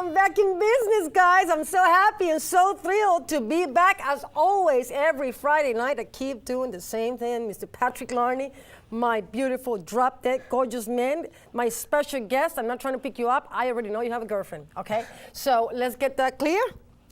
I'm back in business, guys. I'm so happy and so thrilled to be back. As always, every Friday night, I keep doing the same thing. Mr. Patrick Larney, my beautiful, drop-dead, gorgeous man, my special guest. I'm not trying to pick you up. I already know you have a girlfriend, okay? So let's get that clear.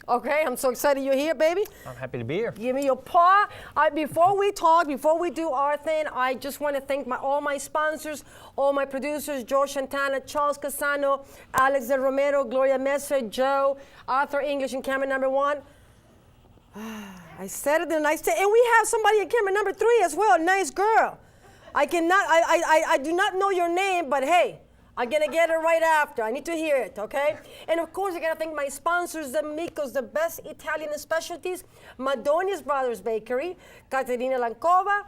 Okay, I'm so excited you're here, baby. I'm happy to be here. Give me your paw. Before we talk, before we do our thing, I just want to thank all my sponsors, all my producers, George Santana, Charles Casano, Alex De Romero, Gloria Messer, Joe, Arthur English, and camera number 1. I said it in a nice day. And we have somebody at camera number 3 as well, a nice girl. I do not know your name, but hey, I'm gonna get it right after. I need to hear it, okay? And of course, I gotta thank my sponsors, the Micos, the best Italian specialties, Madoni's Brothers Bakery, Caterina Lancova,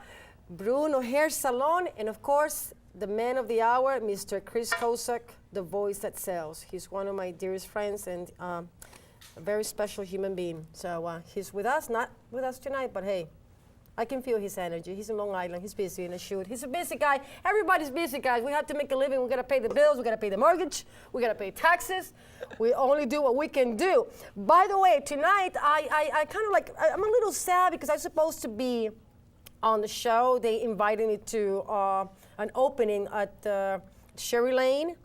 Bruno Hair Salon, and of course, the man of the hour, Mr. Chris Kosak, the voice that sells. He's one of my dearest friends and a very special human being. So he's with us, not with us tonight, but hey, I can feel his energy. He's in Long Island. He's busy in a shoot. He's a busy guy. Everybody's busy, guys. We have to make a living. We got to pay the bills. We got to pay the mortgage. We got to pay taxes. We only do what we can do. By the way, tonight, I kind of like, I'm a little sad because I was supposed to be on the show. They invited me to an opening at Sherry Lane.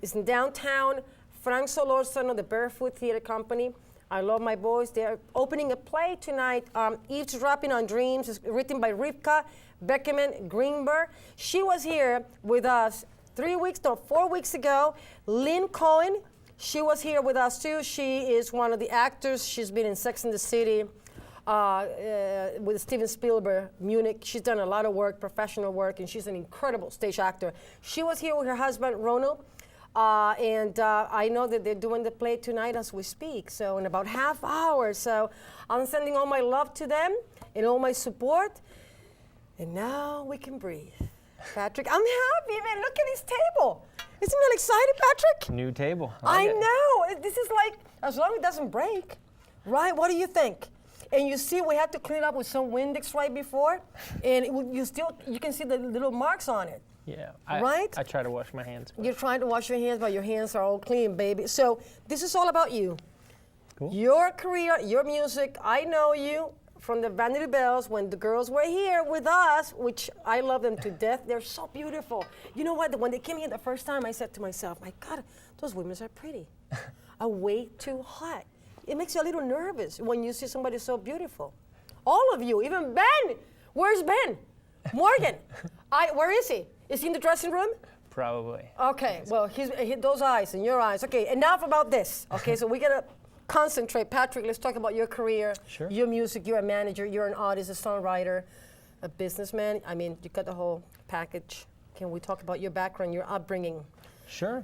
It's in downtown. Frank Solorzano, the Barefoot Theater Company. I love my boys. They're opening a play tonight, Eavesdropping on Dreams. It's written by Rivka Beckerman Greenberg. She was here with us 4 weeks ago. Lynn Cohen, she was here with us too. She is one of the actors. She's been in Sex and the City with Steven Spielberg, Munich. She's done a lot of work, professional work, and she's an incredible stage actor. She was here with her husband, Ronald. I know that they're doing the play tonight as we speak, so in about half hour. So I'm sending all my love to them and all my support. And now we can breathe. Patrick, I'm happy, man. Look at this table. Isn't that exciting, Patrick? New table. I know. This is like, as long as it doesn't break, right? What do you think? And you see, we had to clean up with some Windex right before, and you can see the little marks on it. Yeah, right? I try to wash my hands. You're trying to wash your hands, but your hands are all clean, baby. So this is all about you. Cool. Your career, your music. I know you from the Vanity Bells when the girls were here with us, which I love them to death. They're so beautiful. You know what? When they came here the first time, I said to myself, my God, those women are pretty. Are way too hot. It makes you a little nervous when you see somebody so beautiful. All of you, even Ben. Where's Ben? Morgan. Where is he? Is he in the dressing room? Probably. Okay, well, those eyes and your eyes. Okay, enough about this. Okay, so we gotta concentrate. Patrick, let's talk about your career, sure. Your music. You're a manager, you're an artist, a songwriter, a businessman. I mean, you got the whole package. Can we talk about your background, your upbringing? Sure.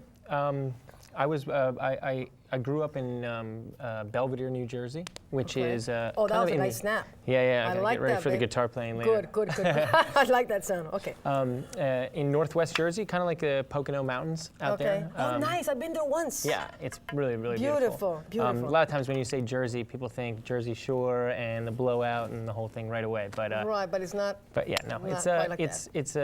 I grew up in Belvedere, New Jersey, which is that was a nice snap. Yeah. I like get ready that, for the babe. guitar playing later. Good. I like that sound. Okay. In Northwest Jersey, kind of like the Pocono Mountains out there. Oh, nice. I've been there once. Yeah, it's really, really beautiful. A lot of times when you say Jersey, people think Jersey Shore and the blowout and the whole thing right away. But right, but it's not. But yeah, no, it's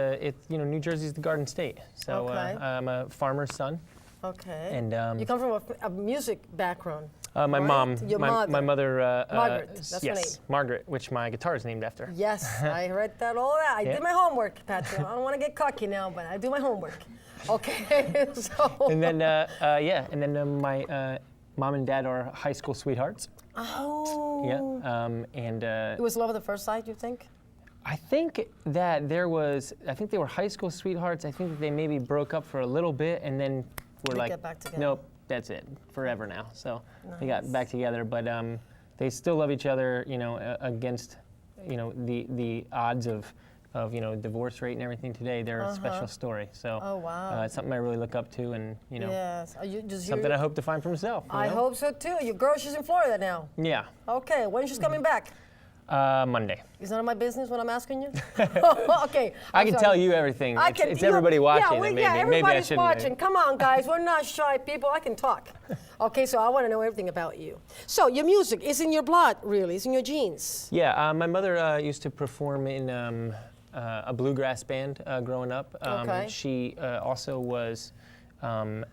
New Jersey's the Garden State. So I'm a farmer's son. Okay. And you come from a music background. My right? mom, Your mother. my mother. Margaret. That's her name. Yes, Margaret, which my guitar is named after. Yes, I read that all that. I did my homework, Patrick. I don't want to get cocky now, but I do my homework. Okay. So. And then my mom and dad are high school sweethearts. Oh. Yeah. It was love at the first sight, you think? I think that they were high school sweethearts. I think that they maybe broke up for a little bit and then were like, get back together. Nope, that's it, forever now. So they got back together, but they still love each other, against, the odds of divorce rate and everything today. They're a special story. So it's something I really look up to, and yes. something I hope to find for myself. I hope so too. Your girl, she's in Florida now. Yeah. Okay, when she's coming back? Monday. Is none of my business what I'm asking you? Okay. I can tell you everything. It's everybody watching. Everybody's maybe watching. Come on, guys. We're not shy people. I can talk. Okay, so I want to know everything about you. So your music is in your blood, really. It's in your genes. Yeah. My mother used to perform in a bluegrass band growing up. She also was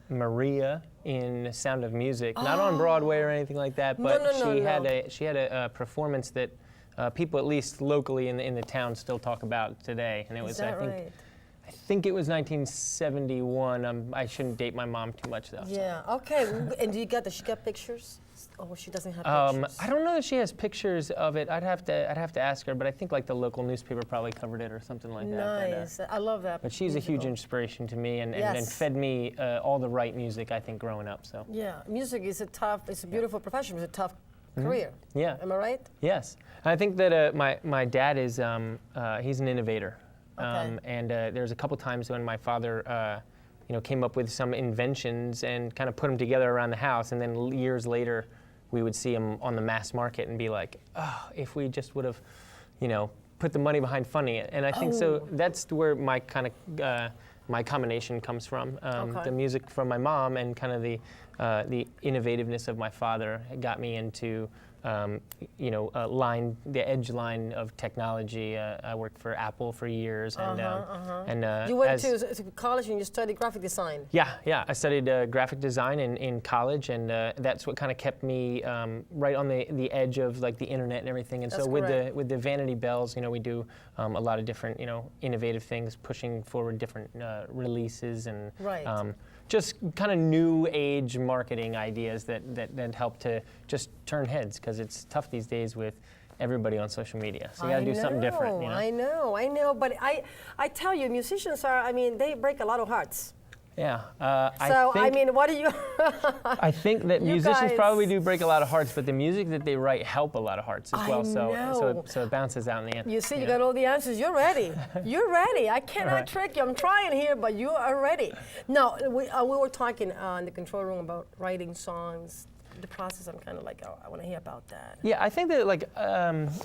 Maria in Sound of Music, not on Broadway or anything like that, No, but no, no, she had a performance that people, at least locally in the town, still talk about today, and it was, that right? I think it was 1971. I shouldn't date my mom too much though. Yeah. Okay. And does she got pictures? Oh, she doesn't have pictures. I don't know if she has pictures of it. I'd have to ask her, but I think like the local newspaper probably covered it or something like that. Nice. I love that. But she's a huge inspiration to me, and fed me all the right music, I think, growing up. So yeah, music is it's a beautiful profession. It's a tough career. Yeah. Am I right? Yes. I think that my dad is he's an innovator. Okay. And there's a couple times when my father, came up with some inventions and kind of put them together around the house, and then years later, we would see him on the mass market and be like, oh, if we just would have, put the money behind funding it. And I think so. That's where my kind of my combination comes from. The music from my mom and kind of the innovativeness of my father got me into the edge line of technology. I worked for Apple for years, and you went to college and you studied graphic design. Yeah. I studied graphic design in college, and that's what kind of kept me right on the edge of like the internet and everything. And That's so correct. with the Vanity Bells, we do a lot of different innovative things, pushing forward different releases and Right. just kind of new age marketing ideas that help to just turn heads, because it's tough these days with everybody on social media. So you got to do something different. I know. But I tell you, musicians they break a lot of hearts. Yeah. What do you? I think that You musicians guys- probably do break a lot of hearts, but the music that they write help a lot of hearts as I well. know. So it bounces out in the end. You see, you got all the answers. You're ready. You're ready. I cannot Right. trick you. I'm trying here, but you are ready. No, we were talking in the control room about writing songs. The process, I'm kind of like, I want to hear about that. Yeah, I think that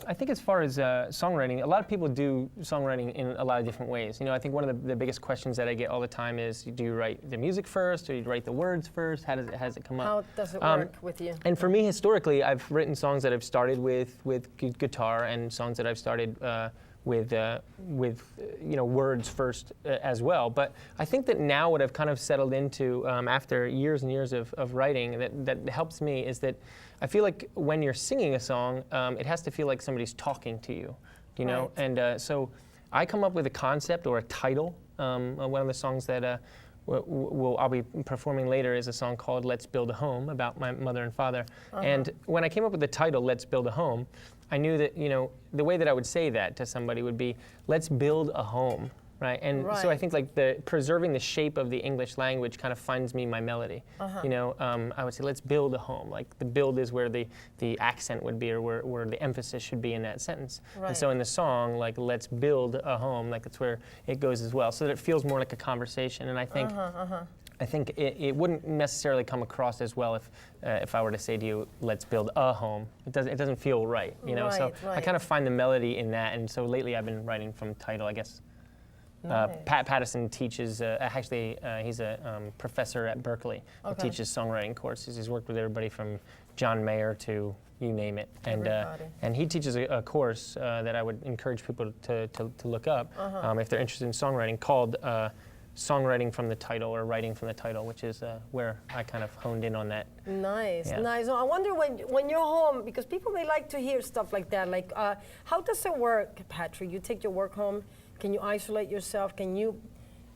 I think as far as songwriting, a lot of people do songwriting in a lot of different ways. I think one of the biggest questions that I get all the time is, do you write the music first, or do you write the words first? How does it come up? How does it work with you? And for me, historically, I've written songs that I've started with guitar, and songs that I've started with words first as well. But I think that now what I've kind of settled into after years and years of writing that helps me is that I feel like when you're singing a song, it has to feel like somebody's talking to you, Right. And so I come up with a concept or a title. One of the songs that I'll be performing later is a song called "Let's Build a Home" about my mother and father. And when I came up with the title "Let's Build a Home," I knew that the way that I would say that to somebody would be, "Let's build a home," right? And so I Right. think like preserving the shape of the English language kind of finds me my melody. I would say, "Let's build a home." Like the build is where the accent would be, or where the emphasis should be in that sentence. Right. And so in the song, like "Let's build a home," like that's where it goes as well, so that it feels more like a conversation. And I think. I think it wouldn't necessarily come across as well if I were to say to you, "Let's build a home." It doesn't feel right, So I kind of find the melody in that, and so lately I've been writing from title, I guess. Nice. Pat Pattison teaches. He's a professor at Berkeley. He Okay. teaches songwriting courses. He's worked with everybody from John Mayer to you name it, and he teaches a course that I would encourage people to look up if they're interested in songwriting, called Songwriting from the Title, or Writing from the Title, which is where I kind of honed in on that. Nice, Yeah. nice. I wonder when you're home, because people may like to hear stuff like that. Like, how does it work, Patrick? You take your work home. Can you isolate yourself? Do you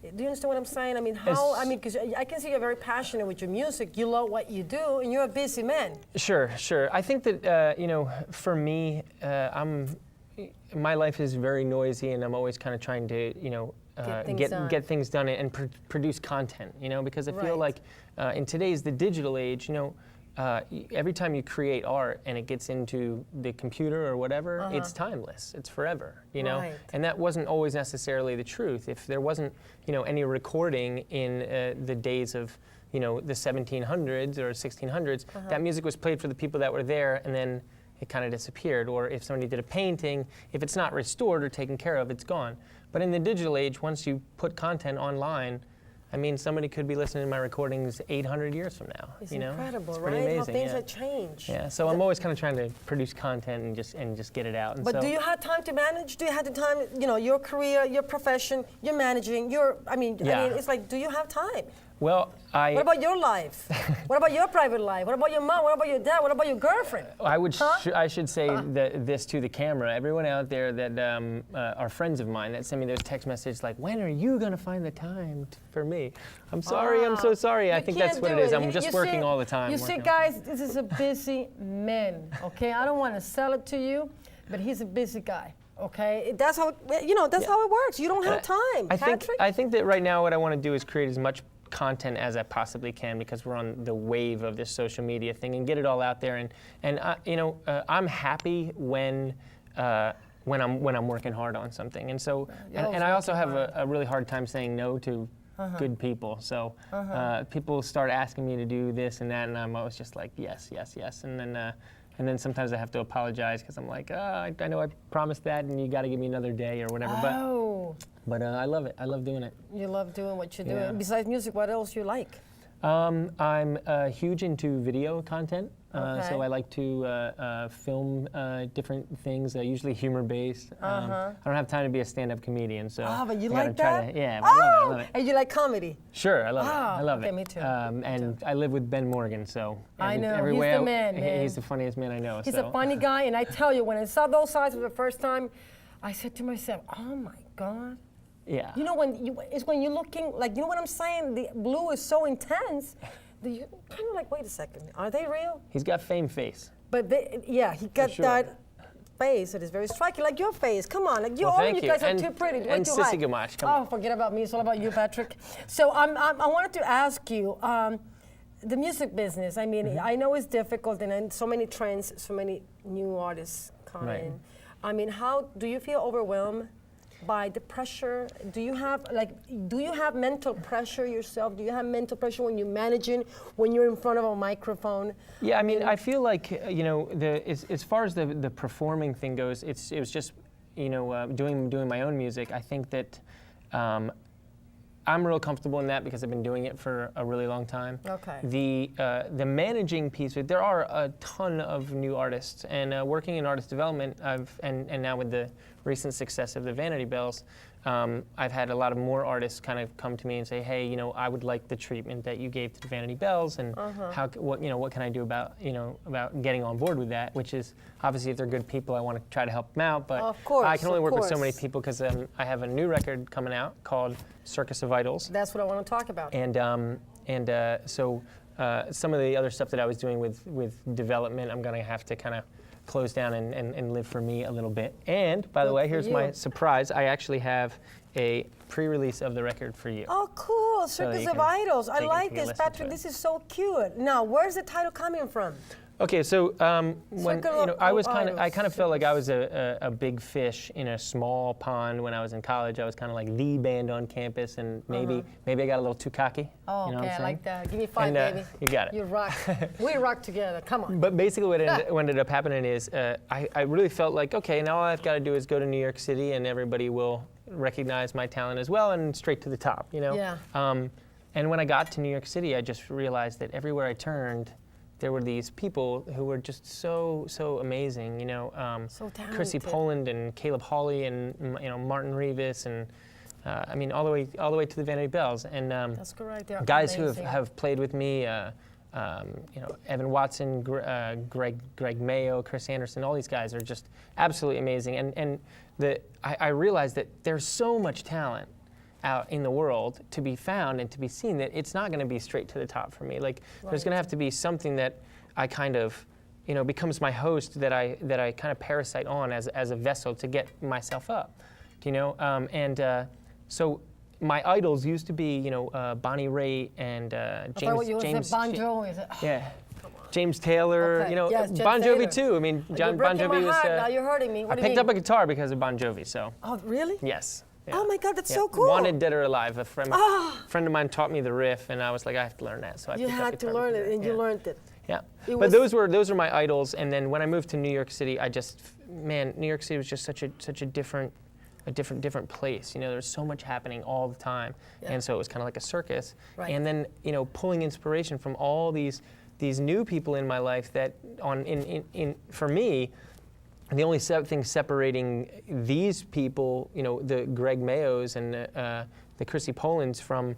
understand what I'm saying? I mean, because I can see you're very passionate with your music. You love what you do, and you're a busy man. Sure. I think that for me, my life is very noisy, and I'm always kind of trying to get things done and produce content. Because I feel Right. like in today's the digital age, every time you create art and it gets into the computer or whatever, it's timeless. It's forever, Right. And that wasn't always necessarily the truth. If there wasn't, any recording in the days of, the 1700s or 1600s, that music was played for the people that were there, and then it kind of disappeared. Or if somebody did a painting, if it's not restored or taken care of, it's gone. But in the digital age, once you put content online, I mean, somebody could be listening to my recordings 800 years from now. It's incredible, it's right? pretty amazing, How things yeah. have changed. Yeah, so I'm always kind of trying to produce content and just get it out. And But so, do you have time to manage? Do you have the time? Your career, your profession, you're managing. Yeah. It's like, do you have time? Well, What about your life? What about your private life? What about your mom? What about your dad? What about your girlfriend? I should say this to the camera. Everyone out there that are friends of mine that send me those text messages like, when are you going to find the time for me? I'm sorry, I'm so sorry. I think that's what it is. I'm just working all the time. You see, guys, this is a busy man, okay? I don't want to sell it to you, but he's a busy guy. Okay, that's how how it works. You don't have time, Patrick. I think that right now what I want to do is create as much content as I possibly can because we're on the wave of this social media thing and get it all out there. And I'm happy when I'm working hard on something. And so and I also have a really hard time saying no to good people. So people start asking me to do this and that, and I'm always just like yes, yes, yes, and then sometimes I have to apologize because I'm like, I know I promised that, and you got to give me another day or whatever. But I love it. I love doing it. You love doing what you're doing. Besides music, what else you like? I'm huge into video content. So I like to film different things, usually humor-based. I don't have time to be a stand-up comedian, so but you like that? I love it. And you like comedy? Sure, I love it. I love it. Me too. And I live with Ben Morgan, so I know everywhere he's the man. He's the funniest man I know. He's a funny guy, and I tell you, when I saw those sides for the first time, I said to myself, "Oh my God." Yeah. You know, when you're looking, like, you know what I'm saying? The blue is so intense that you're kind of like, wait a second, are they real? He's got fame face. But he got that face that is very striking, like your face. Come on, like all of you guys are too pretty. And Sissy Gamache, come on. Oh, forget about me. It's all about you, Patrick. So I wanted to ask you, the music business. I mean, I know it's difficult, and so many trends, so many new artists come in. I mean, how do you feel overwhelmed by the pressure? Do you have mental pressure yourself? Do you have mental pressure when you're managing, when you're in front of a microphone? Yeah, I mean, I feel like, as far as the performing thing goes, it was just, doing my own music. I think that I'm real comfortable in that because I've been doing it for a really long time. Okay. The managing piece, there are a ton of new artists, and working in artist development, and now with the recent success of the Vanity Bells, I've had a lot of more artists kind of come to me and say, hey, I would like the treatment that you gave to the Vanity Bells, and what can I do about getting on board with that? Which is obviously, if they're good people, I want to try to help them out. But of course, I can only work with so many people because I have a new record coming out called Circus of Idols. That's what I want to talk about. So some of the other stuff that I was doing with development, I'm going to have to kind of close down and live for me a little bit. And by the way, here's my surprise. I actually have a pre-release of the record for you. Oh, cool. Circus of Idols. I like this, Patrick. This is so cute. Now, where's the title coming from? Okay, so when I kind of felt like I was a big fish in a small pond when I was in college. I was kind of like the band on campus, and maybe I got a little too cocky. Oh, you know okay, I like that. Give me 5, baby. You got it. You rock. We rock together. Come on. But basically, what ended up happening is I really felt like, okay, now all I've got to do is go to New York City, and everybody will recognize my talent as well, and straight to the top. Yeah. And when I got to New York City, I just realized that everywhere I turned, there were these people who were just so amazing, so talented. Chrissy Poland and Caleb Hawley and Martin Revis and I mean all the way to the Vanity Bells and that's correct. They're guys amazing. who have played with me, Evan Watson, Greg Mayo, Chris Anderson, all these guys are just absolutely amazing. And I realized that there's so much talent out in the world to be found and to be seen that it's not going to be straight to the top for me. Like there's going to have to be something that I kind of, becomes my host that I kind of parasite on as a vessel to get myself up, so my idols used to be, Bonnie Raitt and James. Bon Jovi. Yeah. James Taylor, Okay. Yes, Bon Taylor. Jovi too. I mean, You're Bon breaking Jovi my was. heart. Now you're hurting me. I picked up a guitar because of Bon Jovi. So. Oh, really? Yes. Yeah. Oh my God, that's Yeah. so cool. Wanted Dead or Alive. A friend of mine taught me the riff, and I was like, I have to learn that. So I You picked up had to guitar learn because it, of and that. you learned it. Yeah. It But was- those were my idols. And then when I moved to New York City, New York City was just such a different place. There's so much happening all the time, and so it was kind of like a circus. Right. And then pulling inspiration from all these new people in my life that for me, the only thing separating these people, the Greg Mayos and the Chrissy Polands from